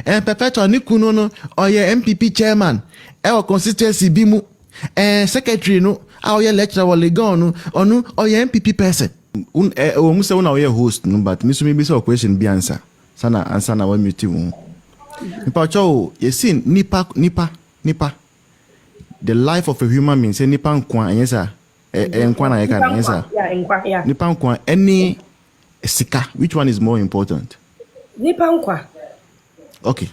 Perpetual ni kuno no oye NPP chairman e constituency bi mu secretary no oye lecturer wa legon no onu oye NPP person mu say una oye host no but me so me be say question bi answer sana wa mute wo nipa cho you see nipa the life of a human being say nipa nkwa anyesa nkwa na yeka anyesa nipa nkwa any sika which one is more important nipa nkwa. Okay.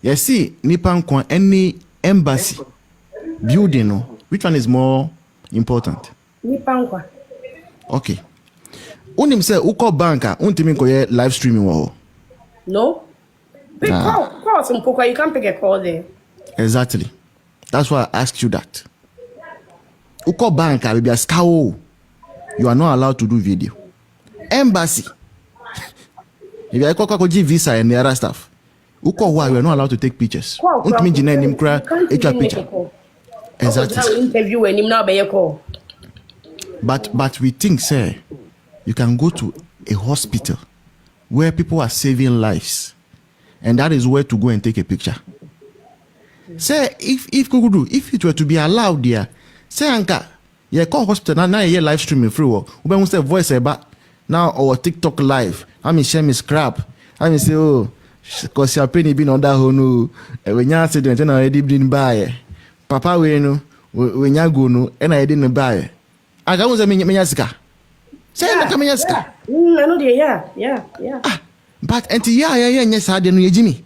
You see, Nipankwa, any embassy building, no? Which one is more important? Nipankwa. Okay. Unim say uko banka, untimi koye live streaming wo. No. Pick call some poker, you can't pick a call there. Exactly. That's why I asked you that. Uko banka, baby, scow. You are not allowed to do video. Embassy. If you go visa and the other stuff. Uko why we are not allowed to take pictures. Untimi jina nim kra echa picture. Exactly. Interview when him now be call. But we think, sir, you can go to a hospital where people are saving lives, and that is where to go and take a picture. Sir, if it were to be allowed there, say anka, you call hospital now you live streaming free work. We want to voice about now our TikTok live. I mean share me scrap. I mean say oh. Because your penny been on that no when you accident and I didn't buy Papa we no when you go no and I didn't buy. I got was a minyaska. Say na minyaska. I know the yeah. But until yes I didn't Jimmy.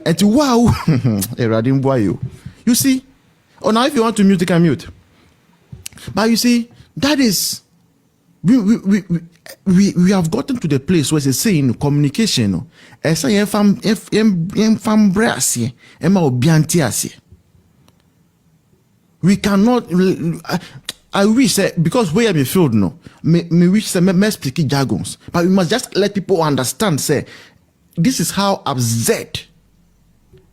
And wow a radin boy you see. Oh now if you want to mute you can mute. But you see that is we have gotten to the place where they say in communication, we cannot. I wish because we have a field no, me wish me speak jargons, but we must just let people understand. Say this is how absurd.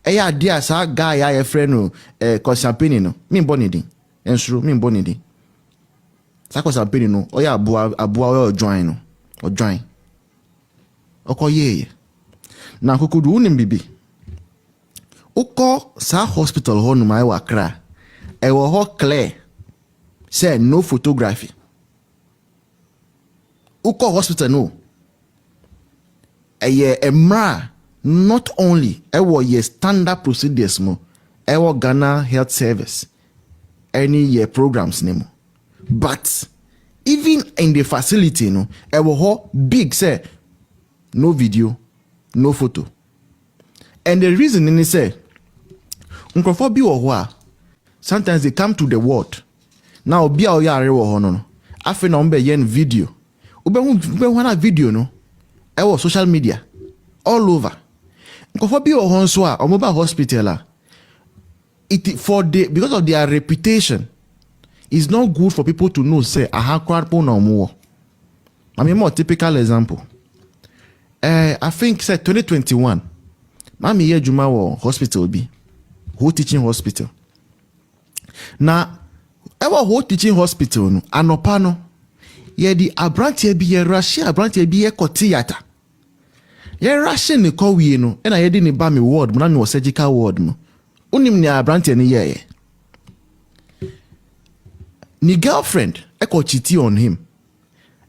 Dear sa guy I friend no, Nkwasiafuɔ no, me bonidi, ensuru me bonidi. Nkwasiafuɔ no oya abua join no or join okoye na kokodu unim bibi uko sa hospital ho no mai wakra e wo ho clear say no photography uko hospital no emra not only e wo ye standard procedures mo e wo Ghana Health Service any year programs name. But even in the facility, no, it was big say no video, no photo. And the reason is say, Nkwasiafuɔ or sometimes they come to the ward. Now be our yare or no. After na umbe yen video. Ube video no. It was social media all over. Nkwasiafuɔ or so or mobile hospital. It for the because of their reputation. It's not good for people to know, say, I mean, more typical example. I think, say, 2021, Mami here Juma hospital be, whole teaching hospital. Now, ever whole teaching hospital, no, anopano, ye di abrantie bi ye rashi abrantie bi ye ko theater. Ye rashi ne ko wie no, e na ye di ne ba me ward, na me surgical ward no. Unim ne abrantie ne ye. Ni girlfriend eko cheating on him.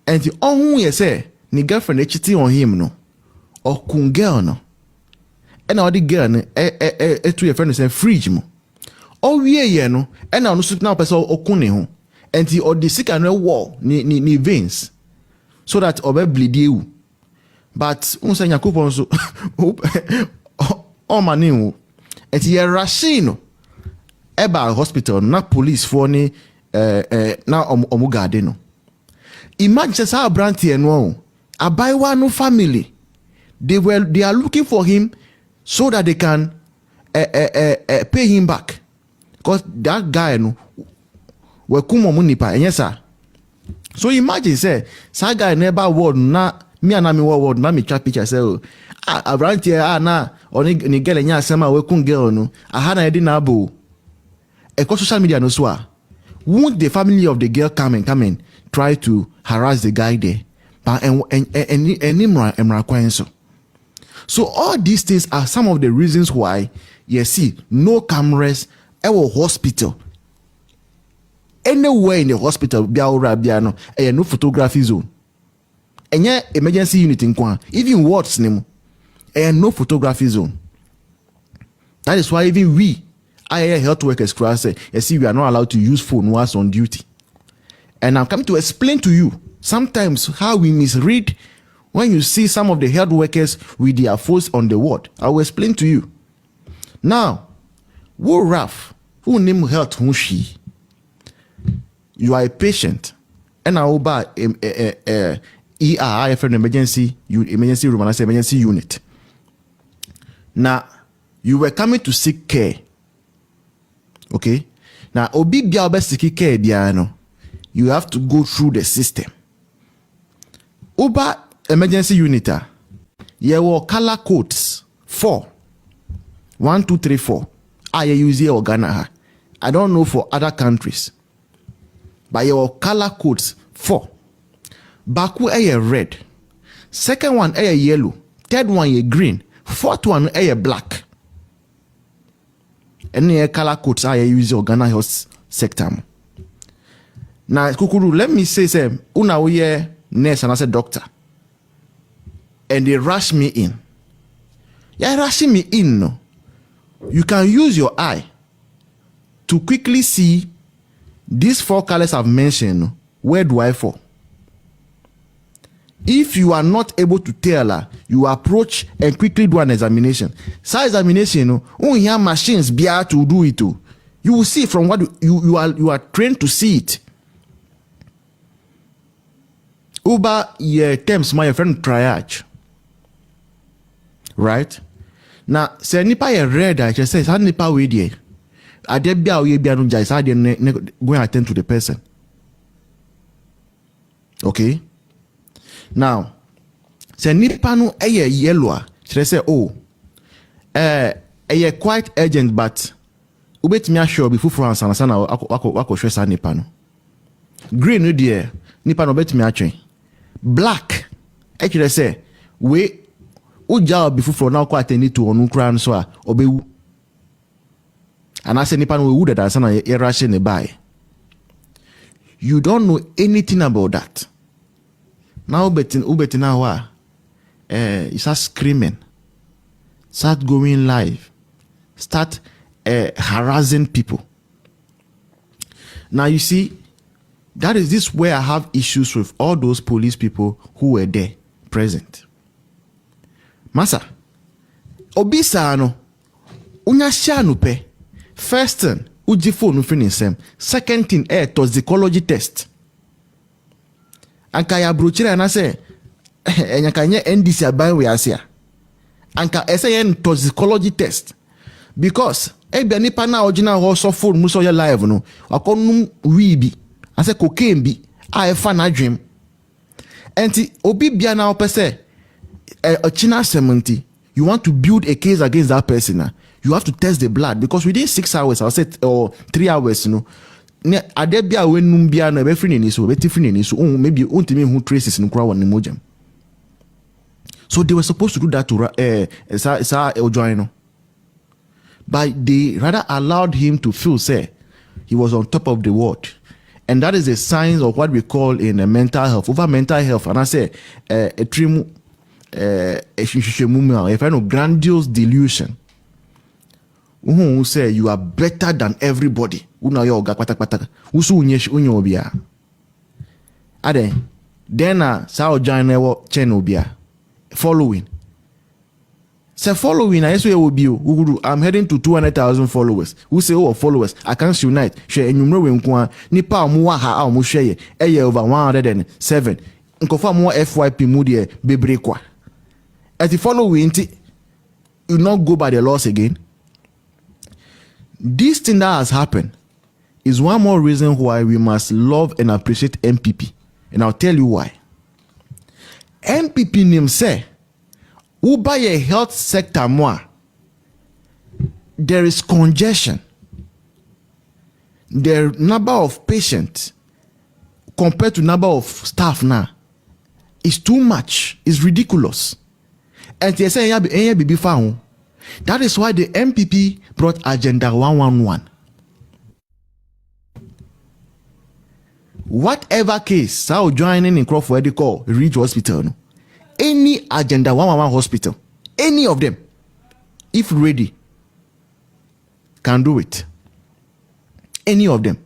And the only you say ni girlfriend cheating on him no. Or kun girl no. And now the girl no to your friend say fridge mo. Oh ye no. And now no suit now person okun ho. And the or the sick and wall ni veins. So that obe bleed you. But unsa Yakupon so oh mani. And the rashino eba hospital na police for ni now omugade no. Imagine how branty no abaiwa no family they are looking for him so that they can pay him back because that guy no we kumo munipa yes. So imagine say guy never word na me and me word na me try picture say abranty na oni ni girl nya asema we kun girl no aha na edi na abo social media no so won't the family of the girl come and try to harass the guy there? But So all these things are some of the reasons why you see no cameras at a hospital. Anywhere in the hospital, no photography zone. And yeah, emergency unit in Kwan, even wards name, and no photography zone. That is why even we, AYɛ health workers, say, you see, we are not allowed to use phone whilst on duty. And I'm coming to explain to you sometimes how we misread when you see some of the health workers with their phones on the ward. I will explain to you. Now, who Raf, who name health who she? You are a patient, and I will buy ER, emergency room, and I say emergency unit. Now, you were coming to seek care. Okay? Now, obi bia obe seek care biano. You have to go through the system. Uba emergency unit, you will color codes 4. 1, 2, 3, 4. I use here or Ghana. I don't know for other countries. But your color codes 4. Baku a red. Second one a yellow. Third one a green. Fourth one a black. Any color codes I use your Ghana health sector. Now, Kukuru, let me say, una uye nurse and I said doctor. And they rush me in. Yeah, rushing me in, no. You can use your eye to quickly see these 4 colors I've mentioned. No? Where do I fall? If you are not able to tell her, you approach and quickly do an examination. So examination, no, you have machines be able to do it too. You will see from what you are trained to see it. Uba ye terms my friend triage. Right? Now, say nipa ye red, I just say, how nipa we die? I did be away be anunja, so I didn't go and attend to the person. Okay? Now, say nipa no eye yellow, she say, oh, quite urgent, but ubet me assure before France and sana wako shwe sa nipa no. Green no dear, nipa no bet me actually. Black, actually say, we uja before now quite need to onu kran so obewu. And I say nipa no would that sana ye rush ne buy. You don't know anything about that. Now ubeti now you start screaming, start going live, start harassing people. Now you see, that is this where I have issues with all those police people who were there present. Masa, obisa no, unya shanu pe. First thing, uji phone finisem. Second thing, toxicology test. Anka ya brochire na say, enyaka nye NDC aban we asia. Anka ese toxicology test. Because ebia nipa na original also phone muso ya live no. Akonu wibi. Ase cocaine bi a efa na dream. Enti obi bia na opese a china 70. You want to build a case against that person. You have to test the blood because within 6 hours, I'll say, or 3 hours, you know. Adebia when numbia no be free ni so be free ni so maybe untimi who traces in crowd on the. So they were supposed to do that to join. But they rather allowed him to feel say he was on top of the world. And that is a sign of what we call in mental health. Over mental health, and I say a trim a kind of grandiose delusion. Who say you are better than everybody. Una yo ga kwata. Usu unyesh unyo obia. Ade. Then sao join ewo chen obia. Following. Say following I say obi I'm heading to 200,000 followers. Who say oh followers I can't unite. Share enyumre we nko nipa omo ha omo share eye over 107. Nkofa mo FYP mu de bebre kwa. As the following you not go by the laws again. This thing that has happened is one more reason why we must love and appreciate NPP. And I'll tell you why. NPP name say, who by a health sector more, there is congestion. The number of patients compared to number of staff now is too much. It's ridiculous. And you say be found. That is why the NPP brought Agenda 111. Whatever case, how joining in Crawford they call Ridge Hospital, no? Any Agenda 111 hospital, any of them, if ready, can do it. Any of them.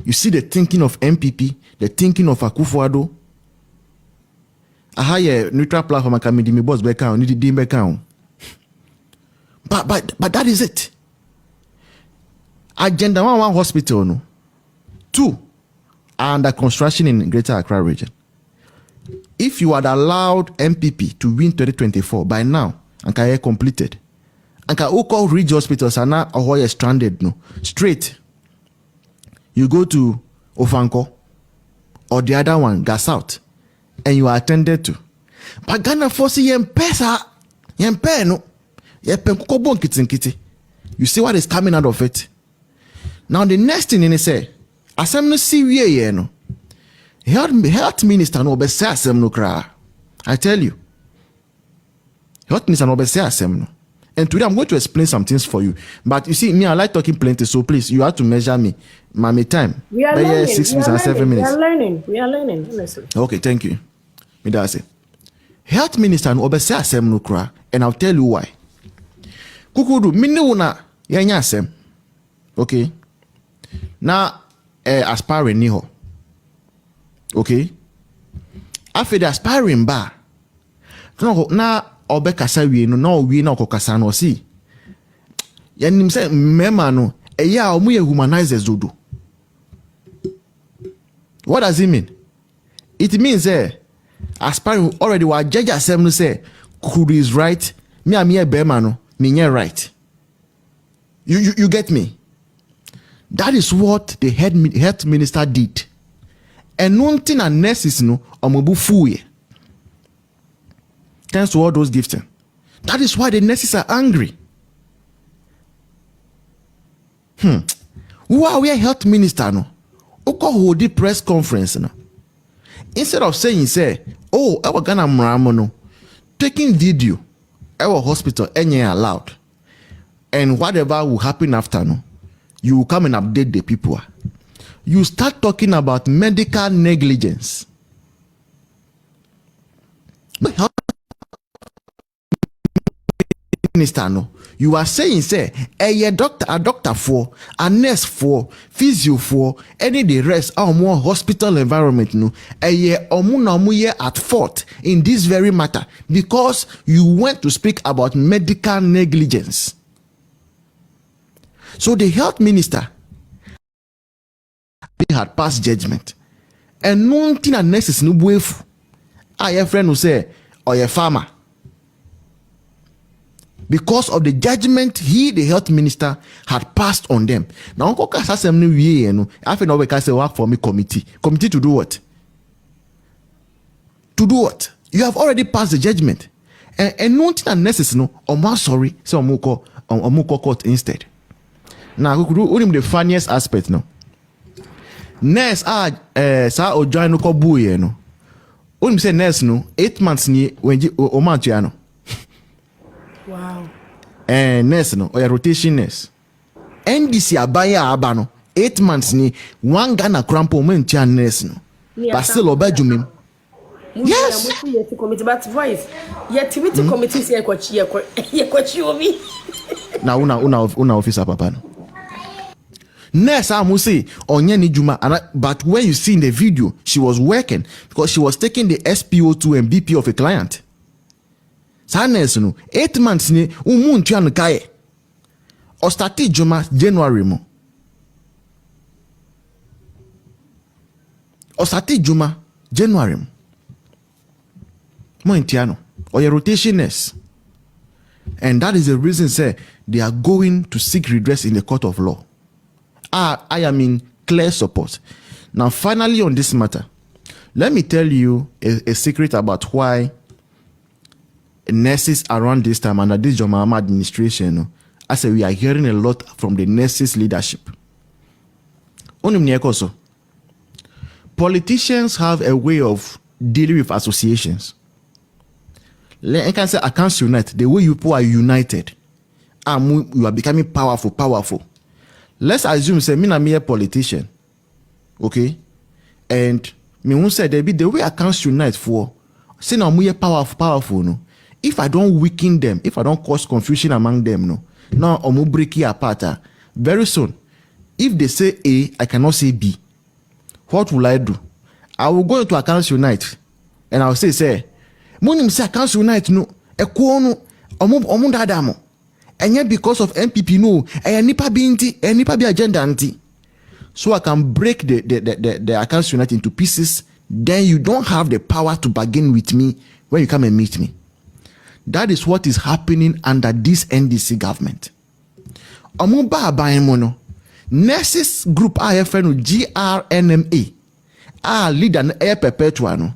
You see the thinking of NPP, the thinking of Akufo-Addo. Aha, neutral platform, I can me boss back down, need to back down. But that is it. Agenda 111 hospital, no. 2 are under construction in Greater Accra region. If you had allowed NPP to win 2024 by now, and can completed, and can call Ridge hospitals are now Ahoye stranded, no. Straight. You go to Ofanko or the other one, Gas out, and you are attended to. But Ghana force yempesa, no. You see what is coming out of it. Now the next thing they say, asem no see we no. Health minister no be say asem no kra. I tell you. Health minister no be say asem no. And today I'm going to explain some things for you. But you see, me I like talking plenty, so please you have to measure me. My time. We are learning. 6 minutes and 7 minutes. We are learning. Honestly. Okay, thank you. Me that say. Health minister no be say asem no kra, and I'll tell you why. Kukudu mini una yenya asem. Okay. Na aspiring ni ho. Okay. After the aspiring ba. Na obe kasa wie no na owie na okokasa no si. Yanim say mema no eya omu ye humanizers dodo. What does it mean? It means aspiring already wa judge asem no say Kukudu is right. Me am here bema no. Me right. You get me? That is what the health minister did. And nothing and nurses no omobu fuye. Thanks to all those gifting. That is why the nurses are angry. Who are we health minister no? Oko hold the press conference no. Instead of saying say, oh, I was gonna mramo no, taking video. Our hospital any allowed, and whatever will happen after no, you will come and update the people. You start talking about medical negligence. But minister no, you are saying say a doctor for, a nurse for, physio for, any the rest or more hospital environment no, at fault in this very matter because you went to speak about medical negligence. So the health minister had passed judgment, and nothing a nurses no buefu. Your friend will say, or your farmer. Because of the judgment he, the health minister, had passed on them. Now, Uncle Kasasem no ye no. I feel no we can say work for me committee. Committee to do what? To do what? You have already passed the judgment, and nothing unnecessary. No, I'm sorry. So Omuko court instead. Now, who the funniest aspect no? Nurse sa ojoin no ko buye no. Who say nurse no 8 months ni when omantua no. Wow. Nurse no or rotation nurse. NDC abaya aba no 8 months ni one Ghana crampo mentua nurse no. But still obejumim. Yes. But voice. Yet committee say kwachi obi. Na una officer papa no. Nurse say onye ni juma, but when you see in the video she was working because she was taking the SPO2 and BP of a client. Nurse no 8 months ni umuntu an kae. O start juma January mo. O start juma January mo. Mo intiano or your rotation nurse. And that is the reason say they are going to seek redress in the court of law. I am in clear support. Now, finally, on this matter, let me tell you a secret about why nurses around this time under this John Mahama administration, I say we are hearing a lot from the nurses leadership. Politicians have a way of dealing with associations. I can say I can't unite. The way you people are united, you are becoming powerful. Let's assume say me na me a politician, okay, and me won't say there be the way I can't unite for. Say now me powerful no. If I don't weaken them, if I don't cause confusion among them, no, now I'm break it apart. Very soon, if they say A, I cannot say B. What will I do? I will go into Accounts Unite and I will say, Monim say Accounts Unite no, no, dadamo. And yet because of NPP no, nipa be agenda anti. So I can break the Accounts Unite into pieces. Then you don't have the power to bargain with me when you come and meet me. That is what is happening under this NDC government. Omuba abayemono. Nurses group IFN GRNMA. Leader na perpetua no.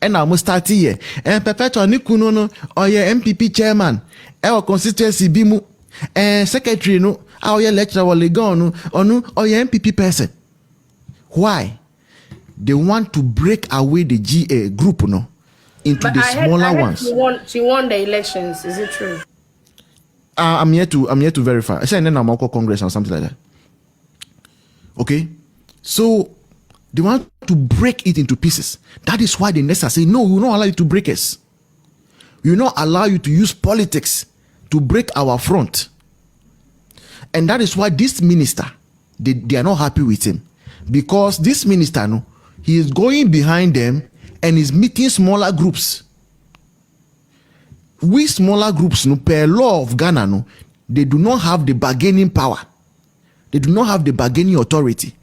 And I must start here. And perpetua ni kuno no oye NPP chairman. Constituency bimu. And secretary no. Oye lecturer or legon no. Onu oye NPP person. Why? They want to break away the GA group no into the smaller ones. She won the elections. Is it true? I'm here to verify. I said then I'm Congress or something like that. Okay, so they want to break it into pieces. That is why the next say no, we will not allow you to break us. We will not allow you to use politics to break our front. And that is why this minister, they are not happy with him, because this minister no, he is going behind them and is meeting smaller groups. We smaller groups, no, per law of Ghana, no, they do not have the bargaining power. They do not have the bargaining authority.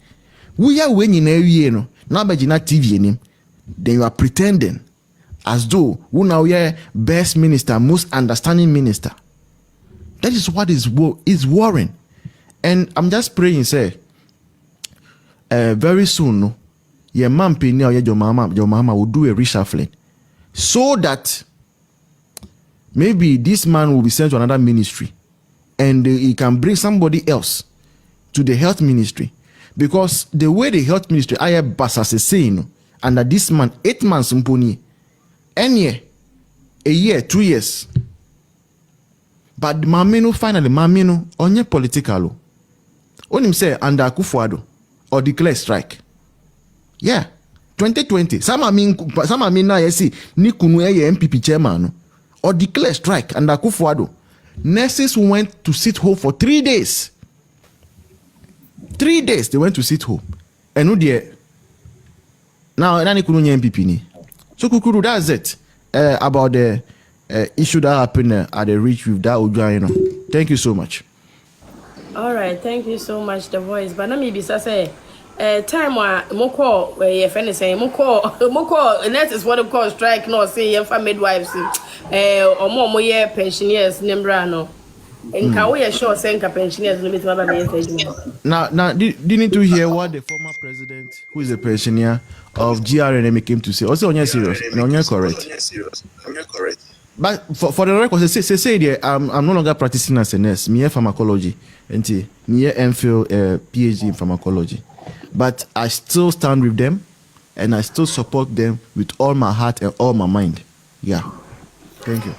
We are winning every year, no. Now, imagine TV, then you are pretending as though we now are best minister, most understanding minister. That is what is worrying. And I'm just praying, say, very soon, no, your mom, your mama will do a reshuffling so that maybe this man will be sent to another ministry and he can bring somebody else to the health ministry. Because the way the health ministry, AYɛ Butu is saying, under this man, 8 months, any a year, 2 years. But Mamino finally, onye political. On him say, under Akufo-Addo, or declare strike. Yeah, 2020. Some I mean now you see Nikunu NPP chairman or declare strike under Akufo-Addo. Nurses went to sit home for 3 days. 3 days they went to sit home. And now Nikunu NPP ni. So Kukuru, that's it about the issue that happened at the reach with that Ojua. Thank you so much. All right, thank you so much, The Voice. But let me be say. Time moko where friend is saying moko and that is what they call strike no say for midwives or more year pensioners nembra no and can we sure say pensioners no be now didn't you hear what the former president who is a pensioner of GRNM came to say? Also on your serious and on your correct. But for the record, say there, I'm no longer practicing as a nurse. Me pharmacology and me MPhil PhD in pharmacology. But I still stand with them and I still support them with all my heart and all my mind. Yeah. Thank you.